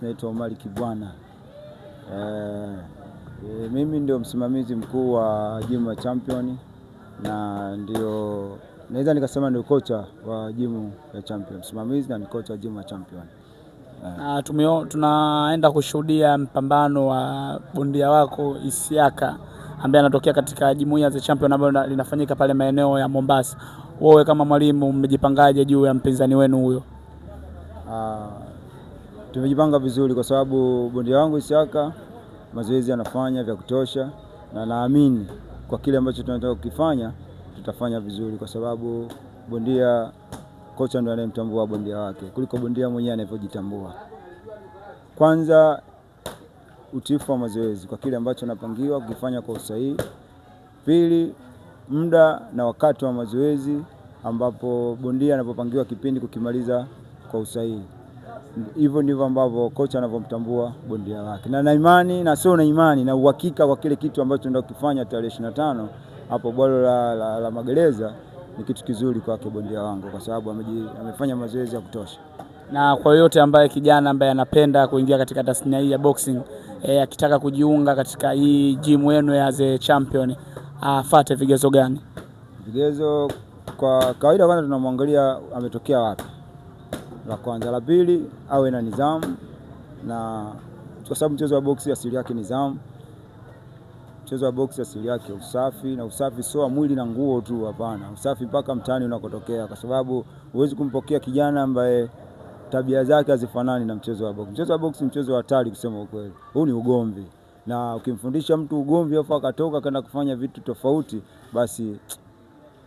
Naitwa Omari Kibwana. Mimi ndio msimamizi mkuu wa Jimu ya Champion na ndio naweza nikasema ndio kocha wa Jimu ya Champion. Msimamizi na ni kocha wa Jimu ya Champion. Tunaenda kushuhudia mpambano wa bondia wako Isiaka ambaye anatokea katika Jimu ya Champion ambayo linafanyika pale maeneo ya Mombasa. Wewe kama mwalimu mmejipangaje juu ya mpinzani wenu huyo? Tumejipanga vizuri kwa sababu bondia wangu Isiaka mazoezi anafanya vya kutosha, na naamini kwa kile ambacho tunataka kukifanya tutafanya vizuri, kwa sababu bondia, kocha ndiye anayemtambua bondia wake kuliko bondia mwenyewe anavyojitambua. Kwanza utifu wa mazoezi kwa kile ambacho napangiwa kukifanya kwa usahihi. Pili, muda na wakati wa mazoezi ambapo bondia anapopangiwa kipindi kukimaliza kwa usahihi. Hivyo ndivyo ambavyo kocha anavyomtambua bondia wake. Na imani na sio na imani na uhakika kwa kile kitu ambacho tunataka kufanya tarehe 25 hapo bwalo la Magereza ni kitu kizuri kwake bondia wangu, kwa sababu amefanya mazoezi ya kutosha. Na kwa yote ambaye kijana ambaye anapenda kuingia katika tasnia hii ya boxing, akitaka kujiunga katika hii gym yenu ya The Champion, afuate vigezo gani? Vigezo kwa kawaida, kwanza tunamwangalia ametokea wapi. La kwanza. La pili, awe na nidhamu, na kwa sababu mchezo wa boxing asili yake nidhamu. Mchezo wa boxing asili yake usafi, na usafi sio mwili na nguo tu, hapana. Usafi mpaka mtaani unakotokea, kwa sababu huwezi kumpokea kijana ambaye tabia zake hazifanani na mchezo wa boxing. Mchezo wa boxing mchezo wa hatari kusema ukweli. Huu ni ugomvi. Na ukimfundisha mtu ugomvi afu akatoka kwenda kufanya vitu tofauti, basi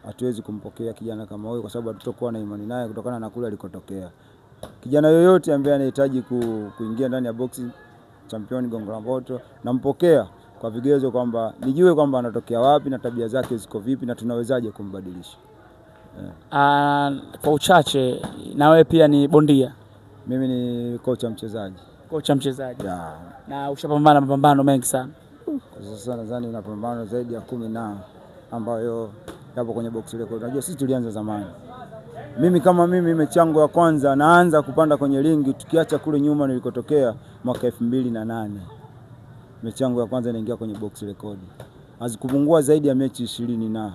hatuwezi kumpokea kijana kama huyo, kwa sababu hatutakuwa na imani naye kutokana na kule alikotokea. Kijana yoyote ambaye anahitaji kuingia ndani ya boxing Champion Gongo la Mboto, nampokea kwa vigezo kwamba nijue kwamba anatokea wapi na tabia zake ziko vipi na tunawezaje kumbadilisha. Kwa uchache, na wewe pia ni bondia? Mimi ni kocha mchezaji. Kocha mchezaji. Yeah. Na ushapambana mapambano mengi sana? Kwa sasa nadhani na pambano zaidi ya 10 na ambayo yapo kwenye box record. Unajua sisi tulianza zamani. Mimi kama mimi mechango ya kwanza naanza kupanda kwenye ringi, tukiacha kule nyuma nilikotokea mwaka 2008. Mechango ya kwanza inaingia kwenye box record. Hazikupungua zaidi ya mechi 20 na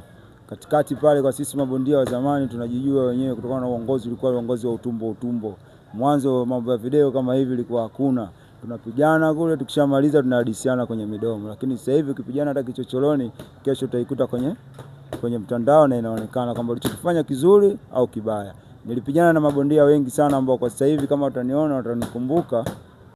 katikati pale. Kwa sisi mabondia wa zamani tunajijua wenyewe kutokana na uongozi, ulikuwa uongozi wa utumbo. Mwanzo mambo ya video kama hivi ilikuwa hakuna. Tunapigana kule, tukishamaliza tunahadisiana kwenye midomo. Lakini sasa hivi ukipigana hata kichocholoni, kesho utaikuta kwenye mtandao na inaonekana kwamba ulichokifanya kizuri au kibaya. Nilipigana na mabondia wengi sana ambao kwa sasa hivi kama utaniona utanikumbuka